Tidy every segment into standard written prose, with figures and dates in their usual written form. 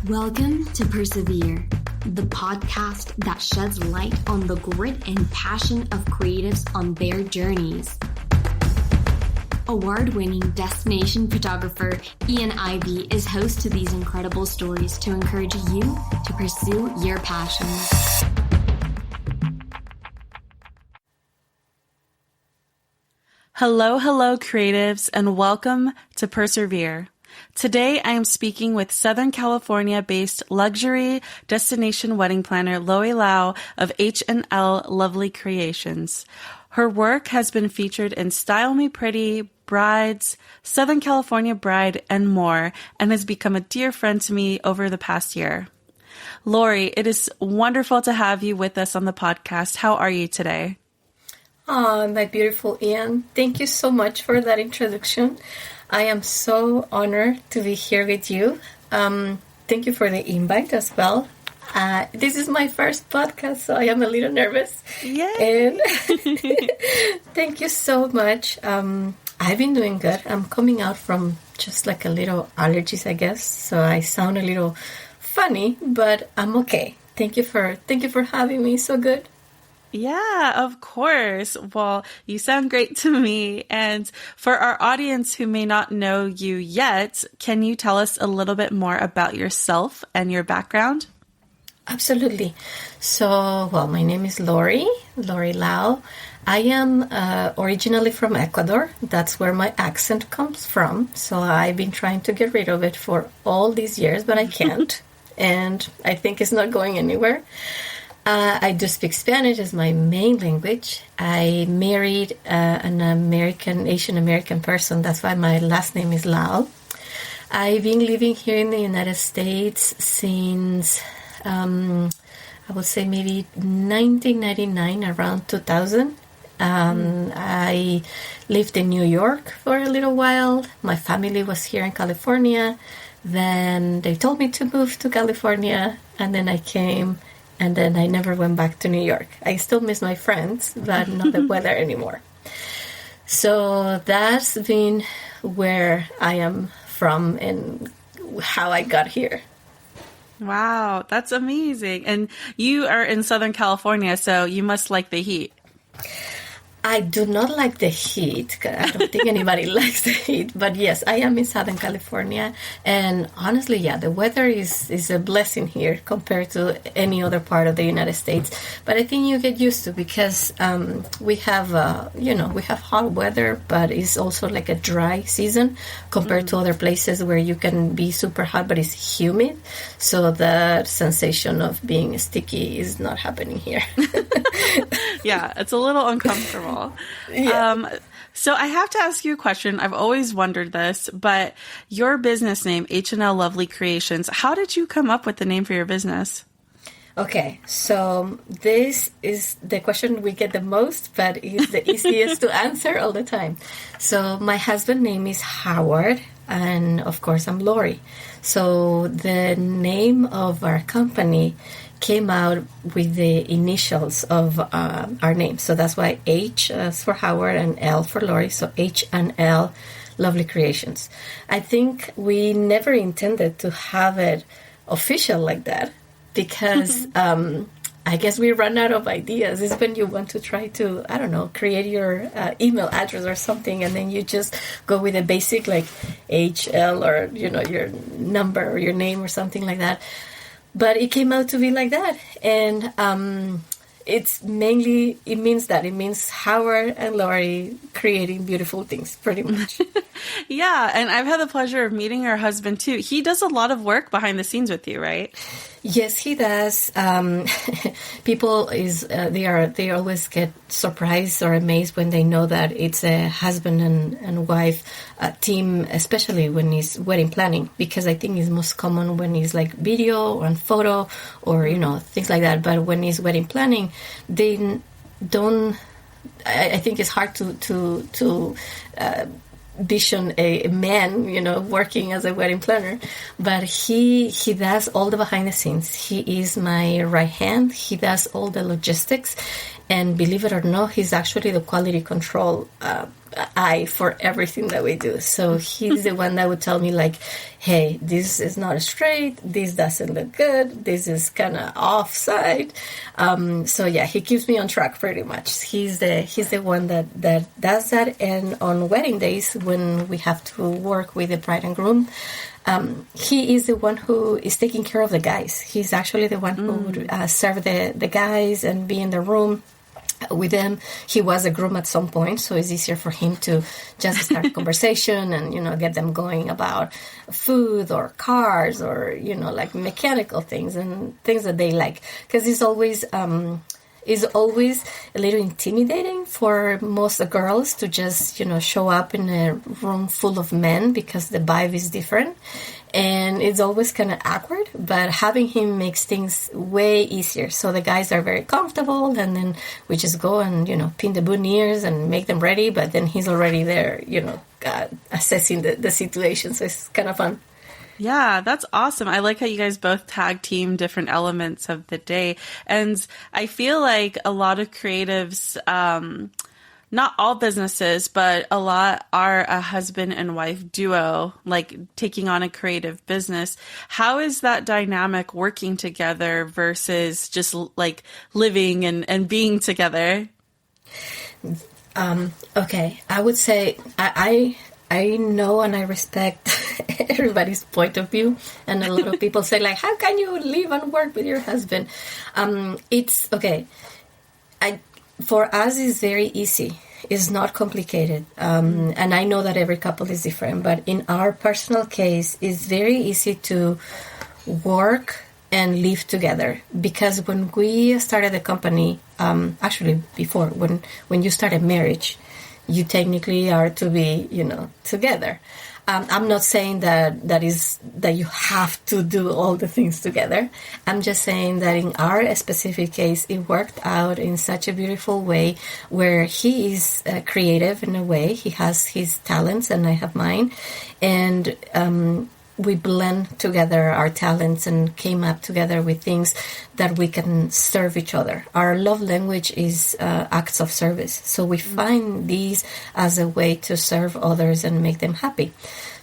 Welcome to Persevere, the podcast that sheds light on the grit and passion of creatives on their journeys. Award-winning destination photographer Ian Ivey is host to these incredible stories to encourage you to pursue your passions. Hello, creatives, and welcome to Persevere. Today, I am speaking with Southern California-based luxury destination wedding planner Lorie of H&L Lovely Creations. Her work has been featured in Style Me Pretty, Brides, Southern California Bride, and more, and has become a dear friend to me over the past year. Lorie, it is wonderful to have you with us on the podcast. How are you today? Oh, my beautiful Ian. Thank you so much for that introduction. I am so honored to be here with you. Thank you for the invite as well. This is my first podcast, so I am a little nervous. Yay! And thank you so much. I've been doing good. I'm coming out from just like a little allergies, I guess. So I sound a little funny, but I'm okay. Thank you for having me. So good. Yeah, of course. Well, you sound great to me. And for our audience who may not know you yet, can you tell us a little bit more about yourself and your background? Absolutely. So, my name is Lorie Lau. I am originally from Ecuador. That's where my accent comes from. So I've been trying to get rid of it for all these years, but I can't. And I think it's not going anywhere. I do speak Spanish as my main language. I married an Asian American person. That's why my last name is Lau. I've been living here in the United States since, I would say maybe 1999, around 2000. I lived in New York for a little while. My family was here in California. Then they told me to move to California, and then I came. And then I never went back to New York. I still miss my friends, but not the weather anymore. So that's been where I am from and how I got here. Wow, that's amazing. And you are in Southern California, so you must like the heat. I do not like the heat. I don't think anybody likes the heat. But yes, I am in Southern California. And honestly, the weather is a blessing here compared to any other part of the United States. But I think you get used to because we have hot weather, but it's also like a dry season compared to other places where you can be super hot, but it's humid. So the sensation of being sticky is not happening here. Yeah, it's a little uncomfortable. Yeah. So I have to ask you a question. I've always wondered this, but your business name, H&L Lovely Creations, how did you come up with the name for your business? Okay, so this is the question we get the most, but it's the easiest to answer all the time. So my husband's name is Howard, and of course I'm Lorie. So the name of our company came out with the initials of our name. So that's why H is for Howard and L for Lorie. So H&L Lovely Creations. I think we never intended to have it official like that because I guess we run out of ideas. It's when you want to try to, create your email address or something, and then you just go with a basic like HL or, your number or your name or something like that. But it came out to be like that. And it means Howard and Lorie creating beautiful things, pretty much. Yeah, and I've had the pleasure of meeting her husband too. He does a lot of work behind the scenes with you, right? Yes, he does. People they always get surprised or amazed when they know that it's a husband and wife team, especially when it's wedding planning, because I think it's most common when it's like video or photo or things like that. But when it's wedding planning, they don't. I think it's hard to vision a man, working as a wedding planner, but he does all the behind the scenes. He is my right hand. He does all the logistics, and believe it or not, he's actually the quality control eye for everything that we do. So he's the one that would tell me like, hey, this is not straight, this doesn't look good, this is kind of offside. So yeah, he keeps me on track pretty much. He's the one that does that. And on wedding days, when we have to work with the bride and groom, he is the one who is taking care of the guys. He's actually the one who would serve the guys and be in the room with them. He was a groom at some point, so it's easier for him to just start a conversation and, get them going about food or cars or, like mechanical things and things that they like. Because it's always a little intimidating for most girls to just, show up in a room full of men because the vibe is different. And it's always kind of awkward, but having him makes things way easier. So the guys are very comfortable, and then we just go and, pin the boutonnieres and make them ready. But then he's already there, assessing the situation. So it's kind of fun. Yeah, that's awesome. I like how you guys both tag team different elements of the day. And I feel like a lot of creatives, not all businesses, but a lot are a husband and wife duo, like taking on a creative business. How is that dynamic working together versus just like living and being together? Okay, I would say I know and I respect everybody's point of view, and a lot of people say like, how can you live and work with your husband? It's okay. For us, it's very easy. It's not complicated. And I know that every couple is different, but in our personal case, it's very easy to work and live together. Because when we started the company, actually before, when you start a marriage, you technically are to be, together. I'm not saying that you have to do all the things together. I'm just saying that in our specific case, it worked out in such a beautiful way where he is creative in a way. He has his talents and I have mine. And we blend together our talents and came up together with things that we can serve each other. Our love language is acts of service. So we find these as a way to serve others and make them happy.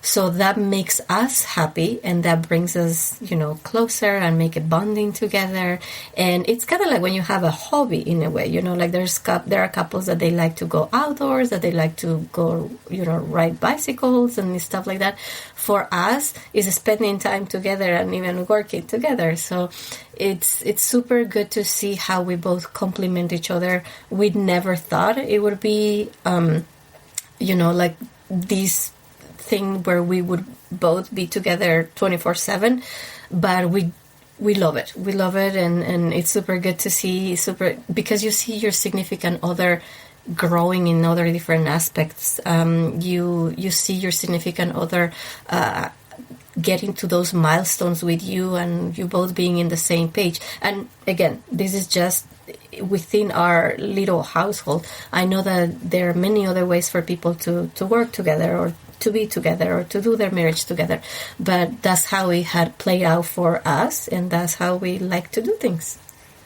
So that makes us happy, and that brings us, closer and make a bonding together. And it's kind of like when you have a hobby in a way, like there are couples that they like to go outdoors, that they like to go, ride bicycles and stuff like that. For us, is spending time together and even working together. So it's super good to see how we both complement each other. We never thought it would be, like this thing where we would both be together 24/7, but we love it. We love it, and it's super good to see, because you see your significant other growing in other different aspects. You see your significant other getting to those milestones with you, and you both being in the same page. And again, this is just within our little household. I know that there are many other ways for people to work together or to be together or to do their marriage together, but that's how it had played out for us, and that's how we like to do things.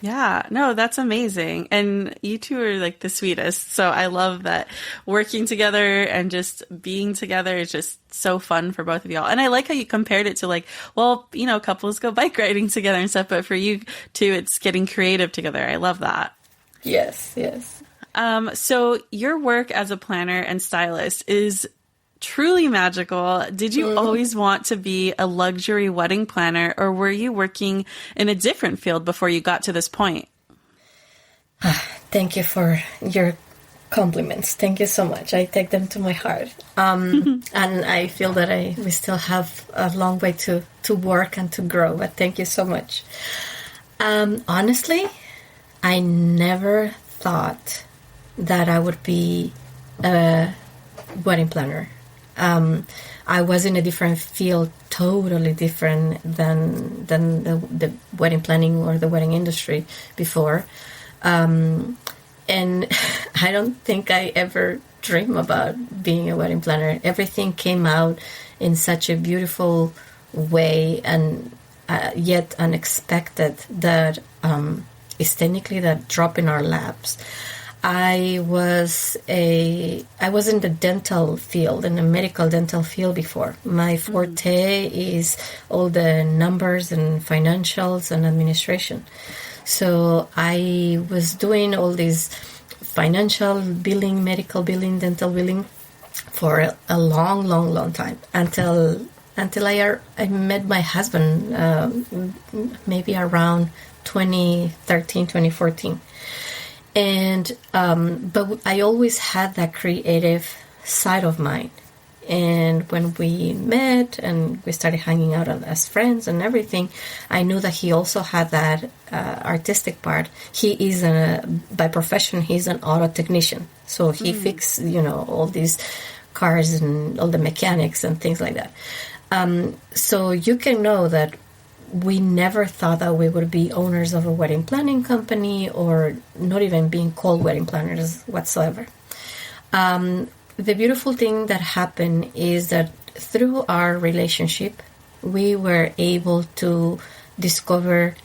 Yeah, no, that's amazing. And you two are like the sweetest. So I love that working together and just being together is just so fun for both of y'all. And I like how you compared it to like, well, couples go bike riding together and stuff, but for you two, it's getting creative together. I love that. Yes. So your work as a planner and stylist is truly magical. Did you always want to be a luxury wedding planner, or were you working in a different field before you got to this point? Thank you for your compliments. Thank you so much. I take them to my heart. And I feel that we still have a long way to work and to grow, but thank you so much. Honestly, I never thought that I would be a wedding planner. I was in a different field, totally different than the wedding planning or the wedding industry before. And I don't think I ever dreamed about being a wedding planner. Everything came out in such a beautiful way and yet unexpected that is technically that drop in our laps. I was in the dental field, in the medical dental field before. My forte is all the numbers and financials and administration. So I was doing all these financial billing, medical billing, dental billing for a long time until I met my husband, maybe around 2013, 2014. And but I always had that creative side of mine. And when we met and we started hanging out as friends and everything, I knew that he also had that artistic part. He is by profession, he's an auto technician. So he fixes, all these cars and all the mechanics and things like that. So you can know that we never thought that we would be owners of a wedding planning company or not even being called wedding planners whatsoever. The beautiful thing that happened is that through our relationship, we were able to discover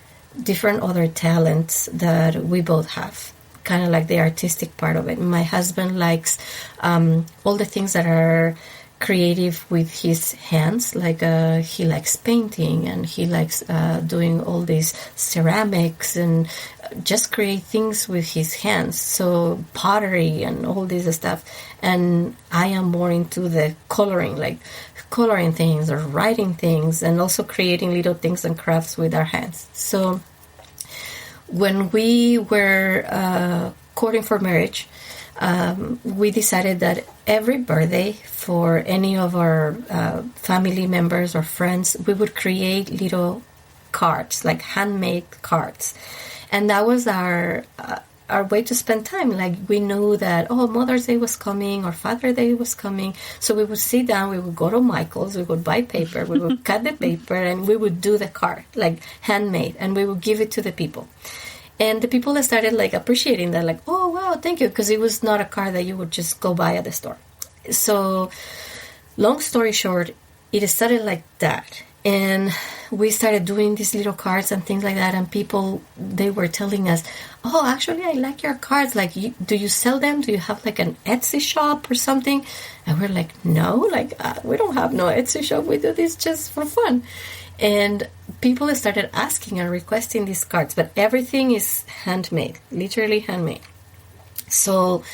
different other talents that we both have, kind of like the artistic part of it. My husband likes all the things that are creative with his hands, like he likes painting and he likes doing all these ceramics and just create things with his hands, so pottery and all this stuff. And I am more into the coloring, like coloring things or writing things and also creating little things and crafts with our hands. So when we were courting for marriage, we decided that every birthday for any of our family members or friends, we would create little cards, like handmade cards. And that was our way to spend time. Like we knew that, Mother's Day was coming or Father's Day was coming. So we would sit down, we would go to Michael's, we would buy paper, we would cut the paper, and we would do the card, like handmade, and we would give it to the people. And the people that started like appreciating that, like, oh, wow, thank you, because it was not a card that you would just go buy at the store. So long story short, it started like that. And we started doing these little cards and things like that. And people, they were telling us, oh, actually, I like your cards. Like, do you sell them? Do you have like an Etsy shop or something? And we're like, no, like, we don't have no Etsy shop. We do this just for fun. And people started asking and requesting these cards, but everything is handmade, literally handmade. So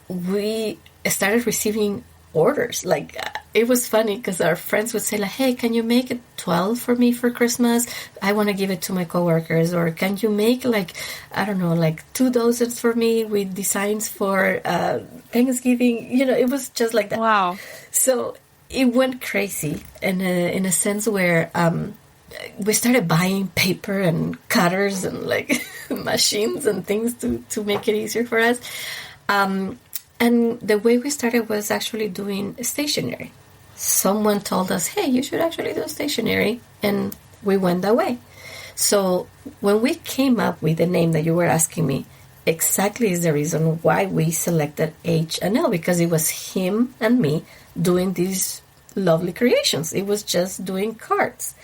we started receiving orders. Like it was funny because our friends would say like, hey, can you make 12 for me for Christmas? I want to give it to my coworkers. Or can you make like, I don't know, like 2 dozens for me with designs for Thanksgiving? It was just like that. Wow. So it went crazy in a sense where we started buying paper and cutters and like machines and things to make it easier for us. And the way we started was actually doing stationery. Someone told us, hey, you should actually do stationery. And we went that way. So when we came up with the name that you were asking me, exactly is the reason why we selected H&L, because it was him and me doing these lovely creations. It was just doing cards.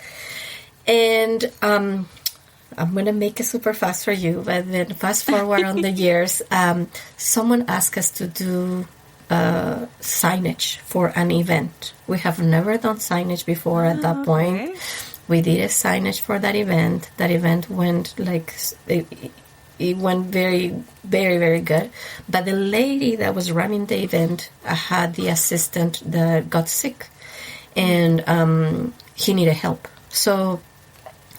And I'm going to make it super fast for you, but then fast forward on the years, someone asked us to do signage for an event. We have never done signage before at that point. We did a signage for that event. That event went like, it went very, very, very good. But the lady that was running the event had the assistant that got sick, and he needed help. So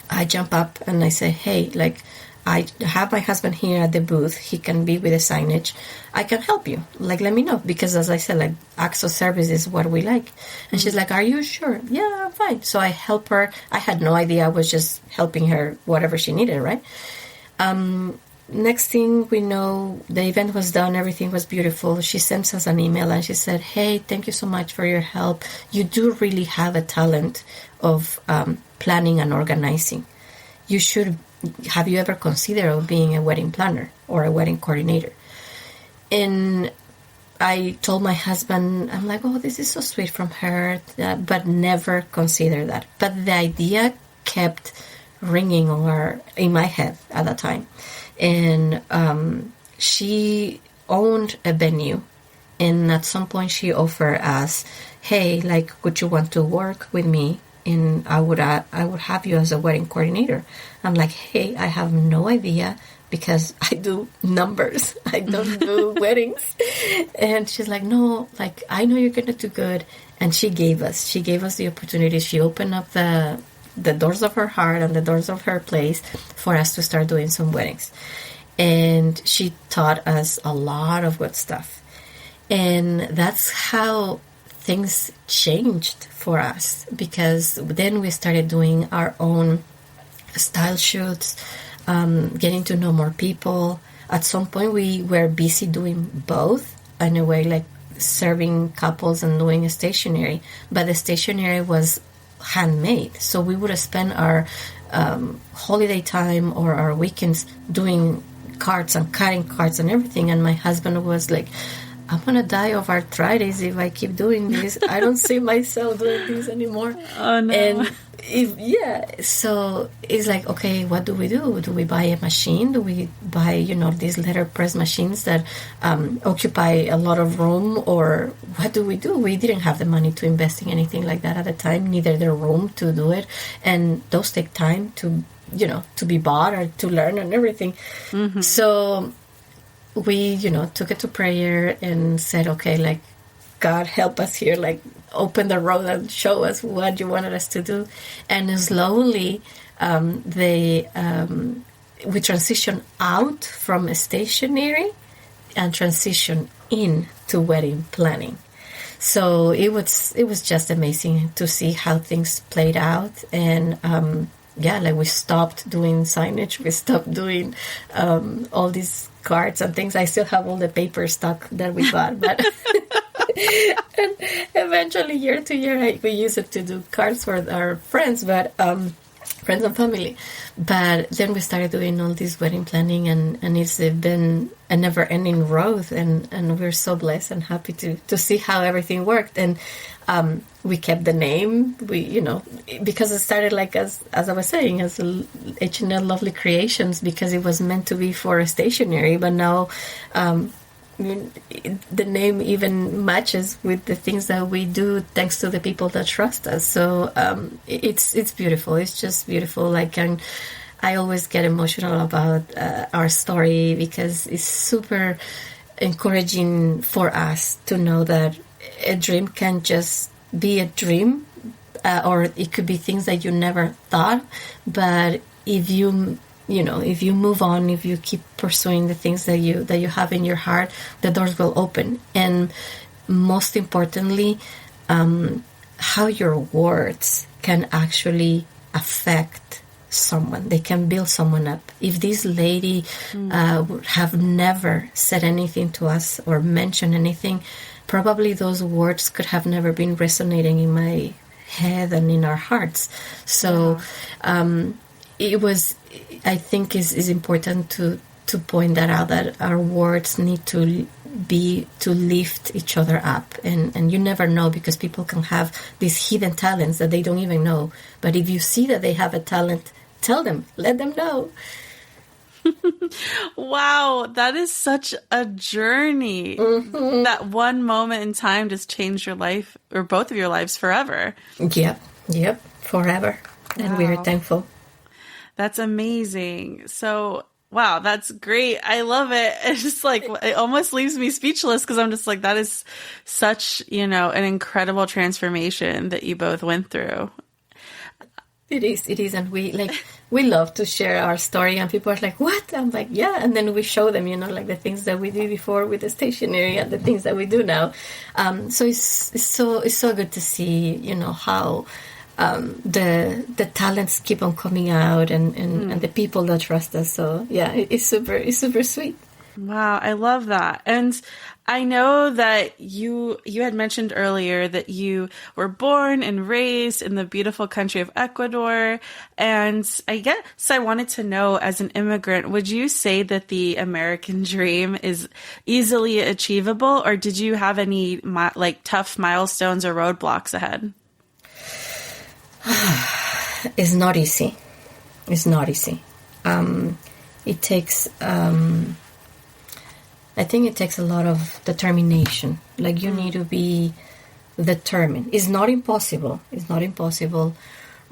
I jump up and I say, hey, like, I have my husband here at the booth. He can be with the signage. I can help you. Like, let me know. Because as I said, like, acts of service is what we like. And she's like, are you sure? Yeah, I'm fine. So I help her. I had no idea. I was just helping her whatever she needed, right? Next thing we know, the event was done. Everything was beautiful. She sends us an email and she said, hey, thank you so much for your help. You do really have a talent of planning and organizing. Have you ever considered being a wedding planner or a wedding coordinator? And I told my husband, I'm like, oh, this is so sweet from her, but never considered that. But the idea kept ringing in my head at that time. And she owned a venue, and at some point she offered us, hey, like, would you want to work with me? And I would have you as a wedding coordinator. I'm like, hey, I have no idea, because I do numbers. I don't do weddings. And she's like, no, like, I know you're going to do good. And she gave us the opportunity. She opened up the doors of her heart and the doors of her place for us to start doing some weddings. And she taught us a lot of good stuff. And that's how things changed for us, because then we started doing our own style shoots, getting to know more people. At some point, we were busy doing both, in a way, like serving couples and doing a stationery. But the stationery was handmade, so we would spend our holiday time or our weekends doing cards and cutting cards and everything. And my husband was like, I'm gonna die of arthritis if I keep doing this. I don't see myself doing this anymore. Oh no. And so it's like, okay, what do we do? Do we buy a machine? Do we buy, these letterpress machines that occupy a lot of room? Or what do? We didn't have the money to invest in anything like that at the time, neither the room to do it. And those take time to be bought or to learn and everything. Mm-hmm. So we, took it to prayer and said, okay, like, God help us here, like, open the road and show us what you wanted us to do. And slowly, we transitioned out from stationery and transitioned into wedding planning. So it was just amazing to see how things played out. And like, we stopped doing signage, we stopped doing all these cards and things. I still have all the paper stock that we bought, but and eventually, year to year, we use it to do cards for our friends, but friends and family. But then we started doing all this wedding planning, and it's been a never-ending road, and we're so blessed and happy to see how everything worked. And we kept the name, because it started like as I was saying, as H&L Lovely Creations, because it was meant to be for a stationery, but now the name even matches with the things that we do, thanks to the people that trust us. So it's beautiful. It's just beautiful. Like, I always get emotional about our story, because it's super encouraging for us to know that a dream can just be a dream, or it could be things that you never thought. But if you move on, if you keep pursuing the things that you have in your heart, the doors will open. And most importantly, how your words can actually affect someone. They can build someone up. If this lady would have never said anything to us or mentioned anything, probably those words could have never been resonating in my head and in our hearts. So it was, I think, is important to point that out, that our words need to be to lift each other up. And you never know, because people can have these hidden talents that they don't even know. But if you see that they have a talent, tell them, let them know. Wow, that is such a journey. Mm-hmm. That one moment in time just changed your life, or both of your lives, forever. Yep, forever. Wow. And we're thankful. That's amazing. So, wow, that's great. I love it. It's just like, it almost leaves me speechless, because I'm just like, that is such, an incredible transformation that you both went through. It is. And we love to share our story, and people are like, what? I'm like, yeah. And then we show them, like the things that we did before with the stationery and the things that we do now. So it's so good to see, how the talents keep on coming out, and the people that trust us. So yeah, it's super sweet. Wow, I love that. And I know that you had mentioned earlier that you were born and raised in the beautiful country of Ecuador. And I guess I wanted to know, as an immigrant, would you say that the American dream is easily achievable, or did you have any tough milestones or roadblocks ahead? It's not easy. It takes I think it takes a lot of determination. Like, you need to be determined. It's not impossible. It's not impossible.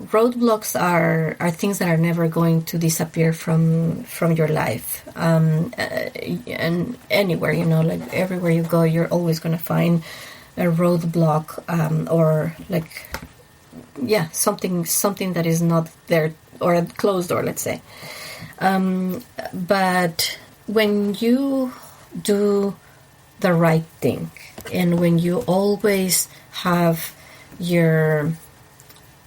Roadblocks are things that are never going to disappear from your life. And anywhere, like everywhere you go, you're always going to find a roadblock, or like, something that is not there, or a closed door, let's say. But when you do the right thing, and when you always have your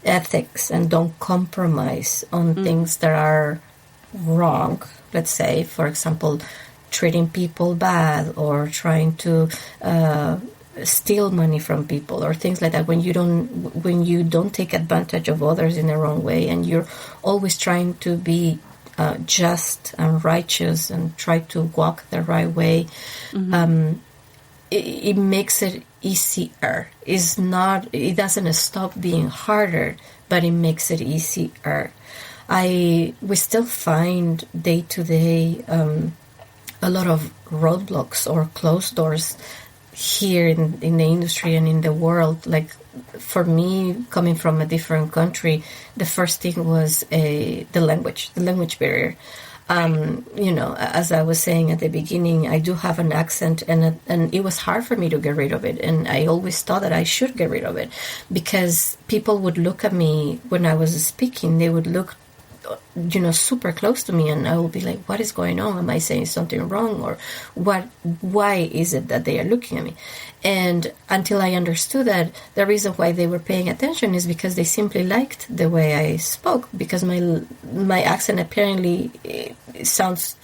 ethics and don't compromise on things that are wrong, let's say, for example, treating people bad, or trying to steal money from people, or things like that, when you don't take advantage of others in the wrong way, and you're always trying to be just and righteous and try to walk the right way, it makes it easier. It doesn't stop being harder, but it makes it easier. We still find day to day a lot of roadblocks or closed doors here in the industry and in the world. Like, for me, coming from a different country, the first thing was the language barrier. As I was saying at the beginning, I do have an accent, and it was hard for me to get rid of it. And I always thought that I should get rid of it, because people would look at me when I was speaking. They would look, super close to me, and I would be like, what is going on? Am I saying something wrong? Or why is it that they are looking at me? And until I understood that the reason why they were paying attention is because they simply liked the way I spoke, because my accent apparently sounds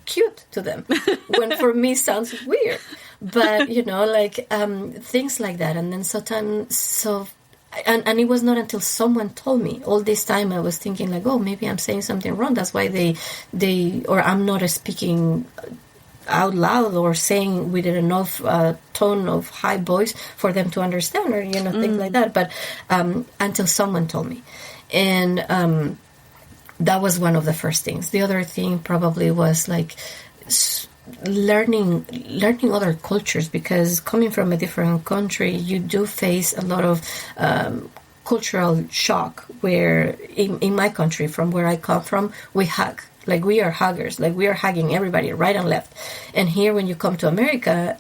cute to them, when for me sounds weird. But, things like that. And then and it was not until someone told me. All this time I was thinking like, oh, maybe I'm saying something wrong. That's why or I'm not speaking out loud, or saying with enough tone of high voice for them to understand, or things like that. But until someone told me, and that was one of the first things. The other thing probably was like learning other cultures, because coming from a different country, you do face a lot of cultural shock. Where in my country, from where I come from, we hug. Like, we are huggers. Like, we are hugging everybody right and left. And here, when you come to America,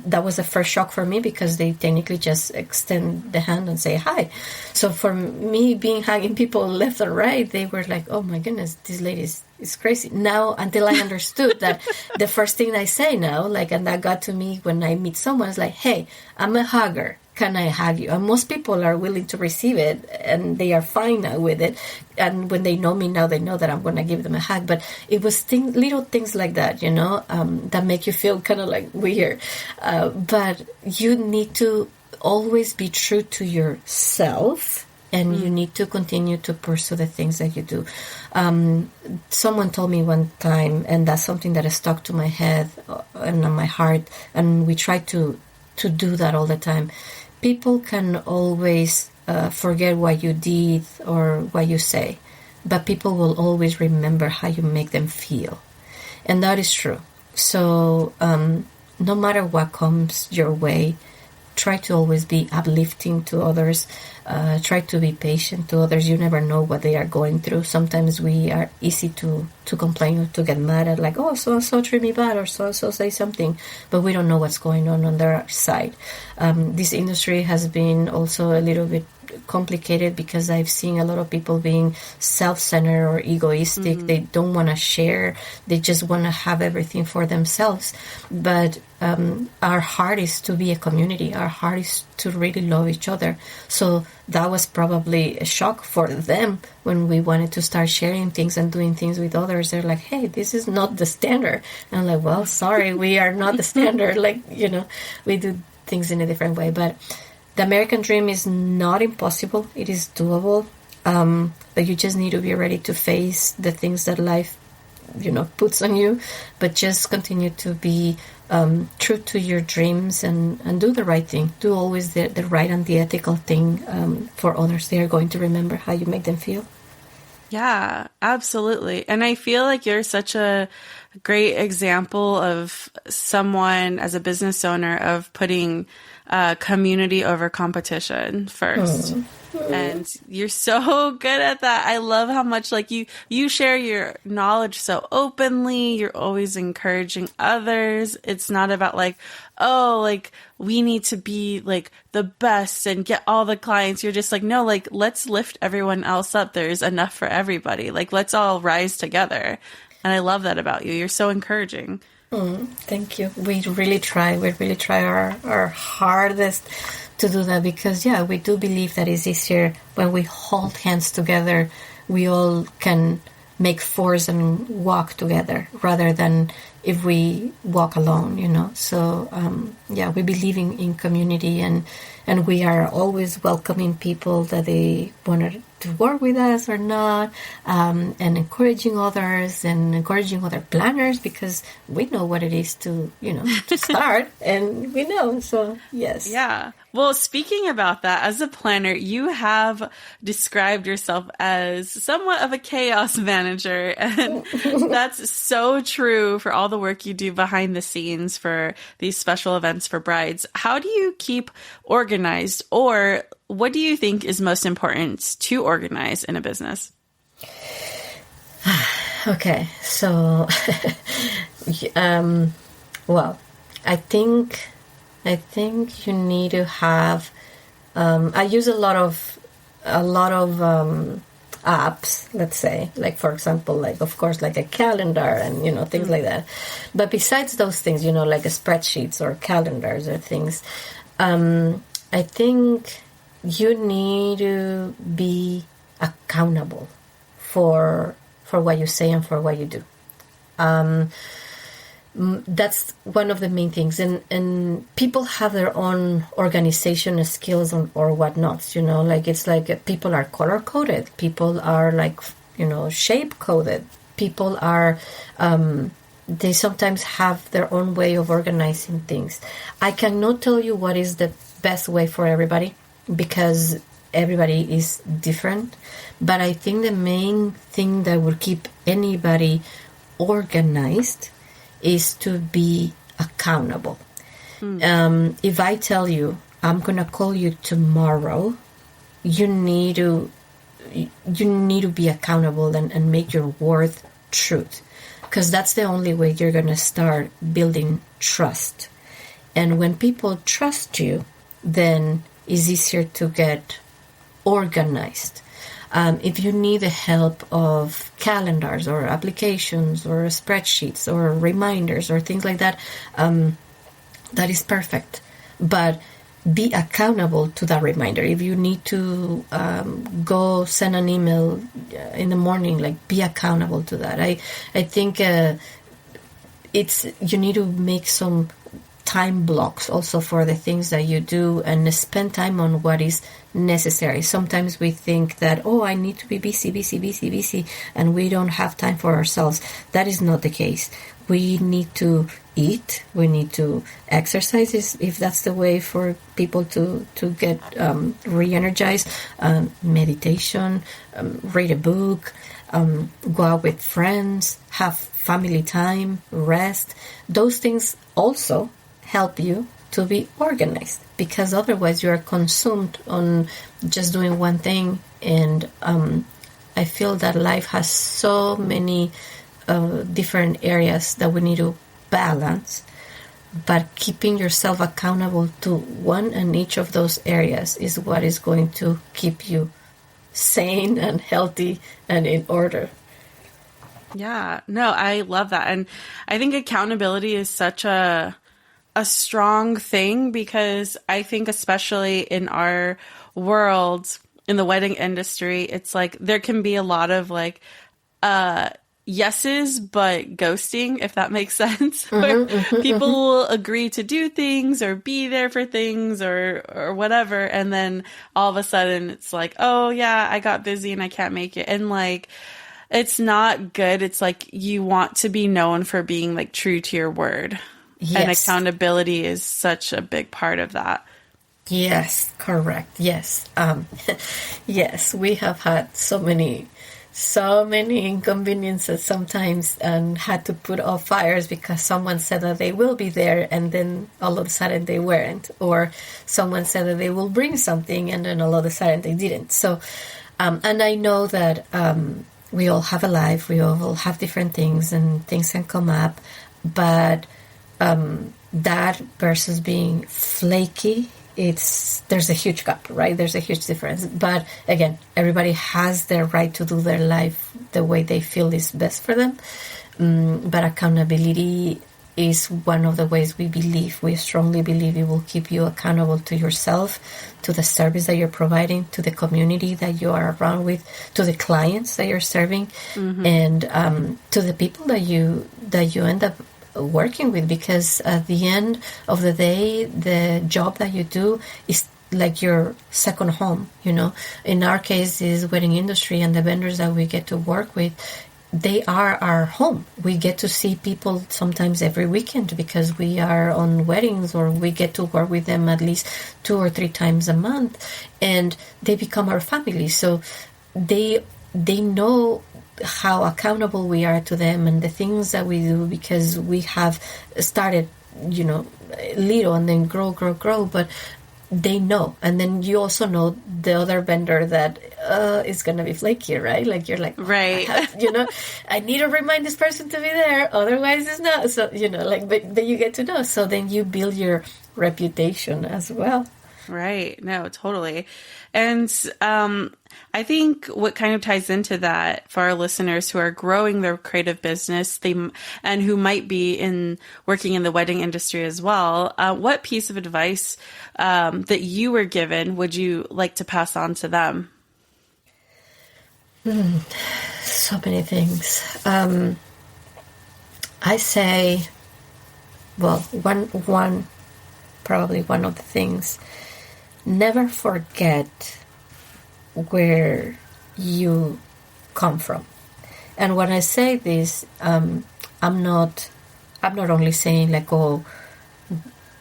that was the first shock for me, because they technically just extend the hand and say hi. So for me, being hugging people left and right, they were like, oh my goodness, this lady is crazy. Now, until I understood that the first thing I say now, like, and that got to me when I meet someone, is like, hey, I'm a hugger. Can I hug you? And most people are willing to receive it, and they are fine now with it. And when they know me now, they know that I'm going to give them a hug. But it was little things like that, that make you feel kind of like weird. But you need to always be true to yourself, and you need to continue to pursue the things that you do. Someone told me one time, and that's something that has stuck to my head and on my heart, and we try to do that all the time. People can always forget what you did or what you say, but people will always remember how you make them feel. And that is true. So no matter what comes your way, try to always be uplifting to others. Try to be patient to others. You never know what they are going through. Sometimes we are easy to complain or to get mad at, like, oh, so-and-so treat me bad, or so-and-so say something, but we don't know what's going on their side. This industry has been also a little bit complicated, because I've seen a lot of people being self-centered or egoistic. They don't want to share. They just want to have everything for themselves. But our heart is to be a community. Our heart is to really love each other. So that was probably a shock for them when we wanted to start sharing things and doing things with others. They're like, hey, this is not the standard. And I'm like, well, sorry, we are not the standard. Like, we do things in a different way. But the American dream is not impossible. It is doable. But you just need to be ready to face the things that life, puts on you. But just continue to be true to your dreams and do the right thing. Do always the right and the ethical thing for others. They are going to remember how you make them feel. Yeah, absolutely. And I feel like you're such a great example of someone as a business owner of putting community over competition first. And you're so good at that. I love how much like you share your knowledge so openly. You're always encouraging others. It's not about like, oh, like we need to be like the best and get all the clients. You're just like, no, like let's lift everyone else up. There's enough for everybody. Like let's all rise together. And I love that about you. You're so encouraging. Thank you. We really try. We really try our hardest to do that because, yeah, we do believe that it's easier when we hold hands together. We all can make force and walk together rather than if we walk alone, you know. So, yeah, we believe in community and we are always welcoming people that they want to work with us or not, and encouraging others and encouraging other planners because we know what it is to, you know, to start and we know. So, yes. Yeah. Well, speaking about that, as a planner, you have described yourself as somewhat of a chaos manager. And that's so true for all the work you do behind the scenes for these special events for brides. How do you keep organized, or what do you think is most important to organize in a business? Okay. So, well, I think you need to have. I use a lot of apps. Let's say, like for example, like of course, like a calendar and you know things like that. But besides those things, you know, like spreadsheets or calendars or things, I think you need to be accountable for what you say and for what you do. That's one of the main things, and people have their own organization skills or whatnots, you know, like it's like people are color coded, people are like, you know, shape coded, people are they sometimes have their own way of organizing things. I cannot tell you what is the best way for everybody because everybody is different, but I think the main thing that will keep anybody organized is to be accountable. If I tell you I'm gonna call you tomorrow, you need to be accountable and make your word truth, because that's the only way you're gonna start building trust. And when people trust you, then it's easier to get organized. If you need the help of calendars or applications or spreadsheets or reminders or things like that, that is perfect. But be accountable to that reminder. If you need to go send an email in the morning, like be accountable to that. I think you need to make some time blocks also for the things that you do and spend time on what is necessary. Sometimes we think that, oh, I need to be busy, and we don't have time for ourselves. That is not the case. We need to eat. We need to exercise if that's the way for people to get re-energized. Meditation, read a book, go out with friends, have family time, rest. Those things also help you to be organized, because otherwise you are consumed on just doing one thing. And I feel that life has so many different areas that we need to balance, but keeping yourself accountable to one and each of those areas is what is going to keep you sane and healthy and in order. Yeah, no, I love that. And I think accountability is such a strong thing, because I think especially in our world, in the wedding industry, it's like there can be a lot of like yeses, but ghosting, if that makes sense. Where people will agree to do things or be there for things or whatever. And then all of a sudden it's like, oh yeah, I got busy and I can't make it. And like, it's not good. It's like you want to be known for being like true to your word. Yes. And accountability is such a big part of that. Yes, correct. Yes. Yes, we have had so many so many inconveniences sometimes, and had to put off fires because someone said that they will be there and then all of a sudden they weren't, or someone said that they will bring something and then all of a sudden they didn't. So and I know that we all have a life, we all have different things, and things can come up, but that versus being flaky, there's a huge gap, right? There's a huge difference. But again, everybody has their right to do their life the way they feel is best for them. But accountability is one of the ways we strongly believe it will keep you accountable to yourself, to the service that you're providing, to the community that you are around with, to the clients that you're serving, and to the people that you end up working with, because at the end of the day, the job that you do is like your second home. In our case is wedding industry, and the vendors that we get to work with, they are our home. We get to see people sometimes every weekend because we are on weddings, or we get to work with them at least 2 or 3 times a month, and they become our family. So they know how accountable we are to them and the things that we do, because we have started, little and then grow, but they know. And then you also know the other vendor that is going to be flaky, right? Like you're like, right. I need to remind this person to be there, otherwise it's not. So, but you get to know. So then you build your reputation as well. Right. No, totally. And I think what kind of ties into that for our listeners who are growing their creative business, and who might be working in the wedding industry as well, what piece of advice that you were given would you like to pass on to them? So many things. I say, well, probably one of the things, never forget where you come from. And when I say this, I'm not only saying like,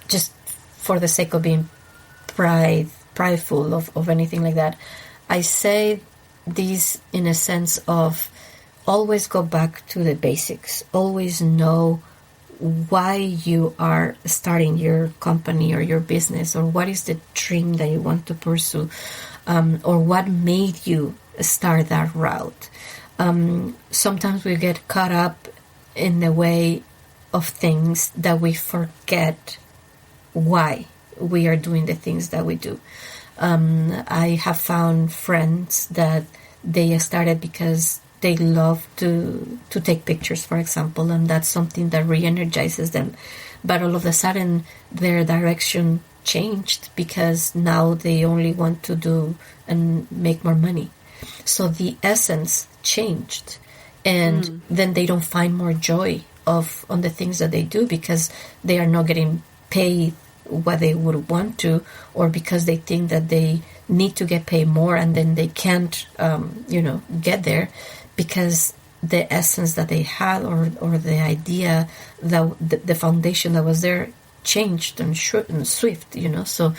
just for the sake of being prideful of anything like that. I say this in a sense of always go back to the basics. Always know why you are starting your company or your business, or what is the dream that you want to pursue, or what made you start that route. Sometimes we get caught up in the way of things that we forget why we are doing the things that we do. I have found friends that they started because they love to take pictures, for example, and that's something that re-energizes them. But all of a sudden, their direction changed because now they only want to do and make more money. So the essence changed, and then they don't find more joy on the things that they do because they are not getting paid what they would want to, or because they think that they need to get paid more and then they can't, get there, because the essence that they had or the idea, that the foundation that was there changed and swift, So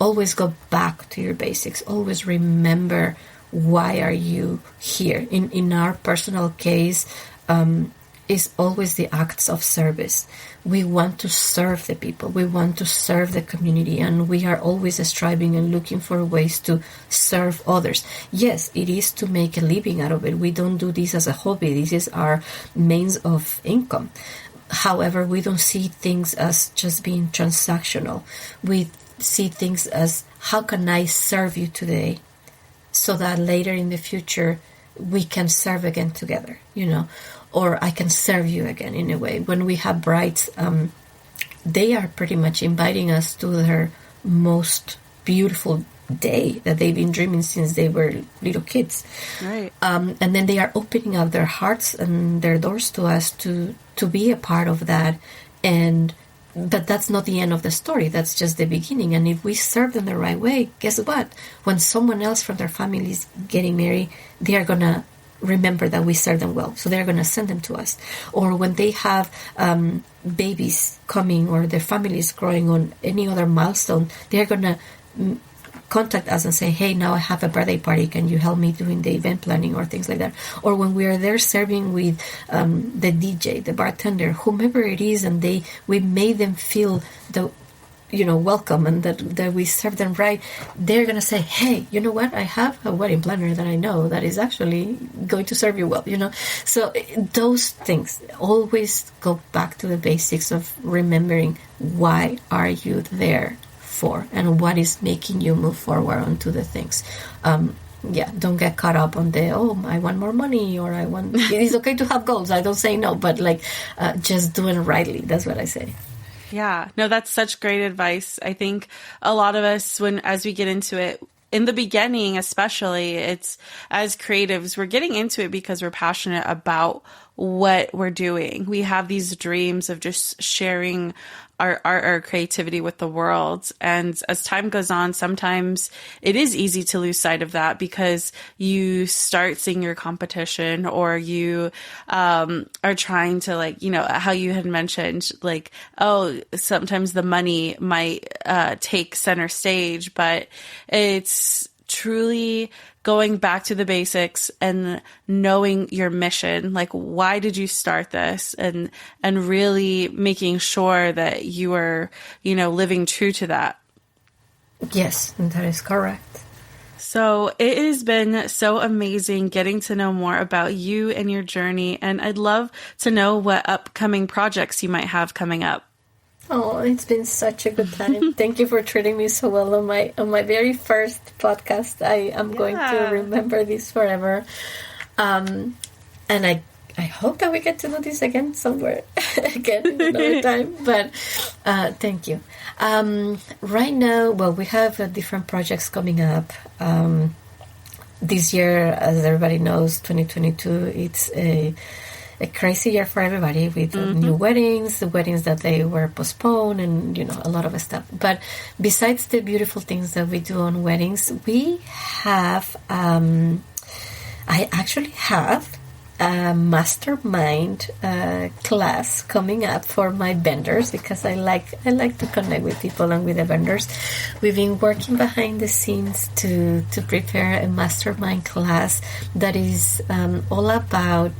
always go back to your basics. Always remember, why are you here? In our personal case, is always the acts of service. We want to serve the people. We want to serve the community, and we are always striving and looking for ways to serve others. Yes, it is to make a living out of it. We don't do this as a hobby. This is our means of income. However, we don't see things as just being transactional. We see things as, how can I serve you today so that later in the future we can serve again together, or I can serve you again in a way. When we have brides, they are pretty much inviting us to their most beautiful day that they've been dreaming since they were little kids. Right. And then they are opening up their hearts and their doors to us to be a part of that. But that's not the end of the story. That's just the beginning. And if we serve them the right way, guess what? When someone else from their family is getting married, they are going to remember that we serve them well. So they're going to send them to us. Or when they have babies coming, or their family is growing on any other milestone, they're going to contact us and say, hey, now I have a birthday party, can you help me doing the event planning or things like that? Or when we are there serving with the DJ, the bartender, whomever it is, and we made them feel welcome, and that we serve them right, they're going to say, hey, you know what? I have a wedding planner that I know that is actually going to serve you well, So those things always go back to the basics of remembering why are you there for and what is making you move forward onto the things. Don't get caught up on I want more money, or I want, it is okay to have goals. I don't say no, but just doing it rightly. That's what I say. Yeah, no, that's such great advice. I think a lot of us, as we get into it, in the beginning, especially, it's as creatives, we're getting into it because we're passionate about what we're doing. We have these dreams of just sharing our art, our creativity with the world. And as time goes on, sometimes it is easy to lose sight of that because you start seeing your competition, or you are trying to how you had mentioned, sometimes the money might take center stage, but it's truly going back to the basics and knowing your mission, why did you start this, and really making sure that you are, living true to that. Yes, that is correct. So it has been so amazing getting to know more about you and your journey, and I'd love to know what upcoming projects you might have coming up. Oh, it's been such a good time. Thank you for treating me so well on my very first podcast. I am going to remember this forever. And I hope that we get to do this again somewhere, again another time. But thank you. Right now, we have different projects coming up. This year, as everybody knows, 2022, it's a crazy year for everybody with new weddings, the weddings that they were postponed, and a lot of stuff. But besides the beautiful things that we do on weddings, we have I actually have a mastermind class coming up for my vendors, because I like to connect with people and with the vendors. We've been working behind the scenes to prepare a mastermind class that is all about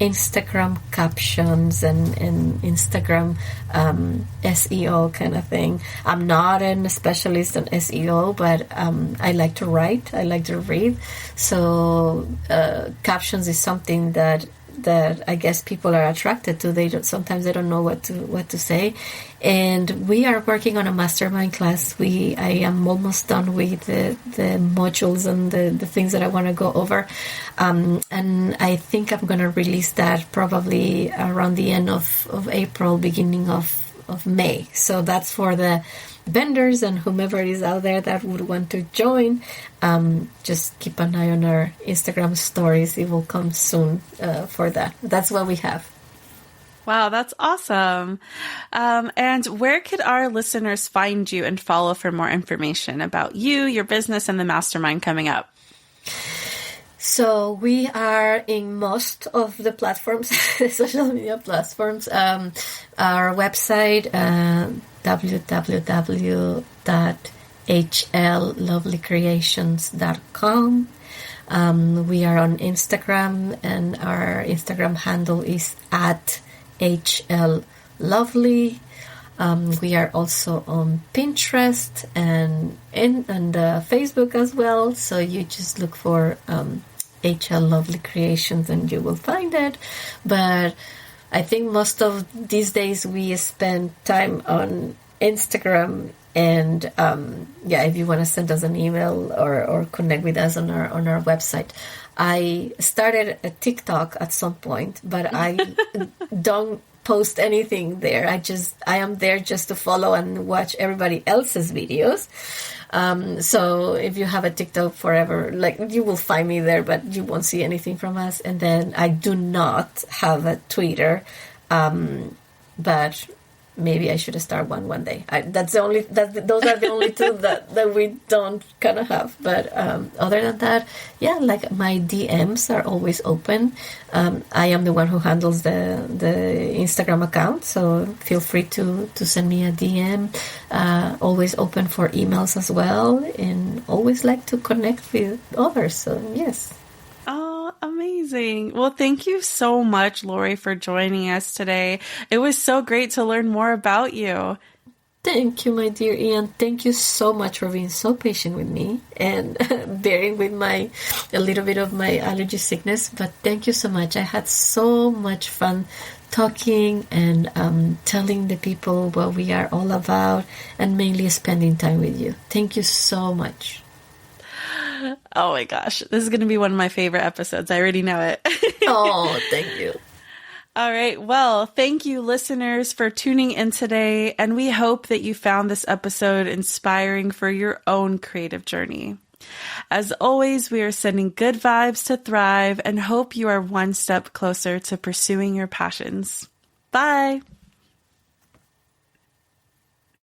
Instagram captions and Instagram SEO kind of thing. I'm not a specialist on SEO, but I like to write, I like to read. So captions is something that I guess people are attracted to. Sometimes they don't know what to say. And we are working on a mastermind class. I am almost done with the modules and the things that I want to go over. And I think I'm going to release that probably around the end of April, beginning of May. So that's for the vendors and whomever is out there that would want to join. Just keep an eye on our Instagram stories. It will come soon for that. That's what we have. Wow, that's awesome. And where could our listeners find you and follow for more information about you, your business, and the mastermind coming up? So we are in most of the platforms, social media platforms. Our website, www.hLovelycreations.com. We are on Instagram, and our Instagram handle is @HLLovely. We are also on Pinterest and Facebook as well. So you just look for HL Lovely Creations and you will find it. But I think most of these days we spend time on Instagram. And if you want to send us an email or connect with us on our website. I started a TikTok at some point, but I don't post anything there. I am there just to follow and watch everybody else's videos. So if you have a TikTok forever, you will find me there, but you won't see anything from us. And then I do not have a Twitter, but maybe I should start one day. Those are the only two that we don't kind of have. But other than that, yeah, like my DMs are always open. I am the one who handles the Instagram account, so feel free to send me a DM. Always open for emails as well, and always like to connect with others. So yes. Oh, amazing. Well, thank you so much, Lorie, for joining us today. It was so great to learn more about you. Thank you, my dear Ian. Thank you so much for being so patient with me and bearing with a little bit of my allergy sickness. But thank you so much. I had so much fun talking and telling the people what we are all about, and mainly spending time with you. Thank you so much. Oh my gosh, this is going to be one of my favorite episodes. I already know it. Oh, thank you. All right. Well, thank you, listeners, for tuning in today. And we hope that you found this episode inspiring for your own creative journey. As always, we are sending good vibes to thrive and hope you are one step closer to pursuing your passions. Bye.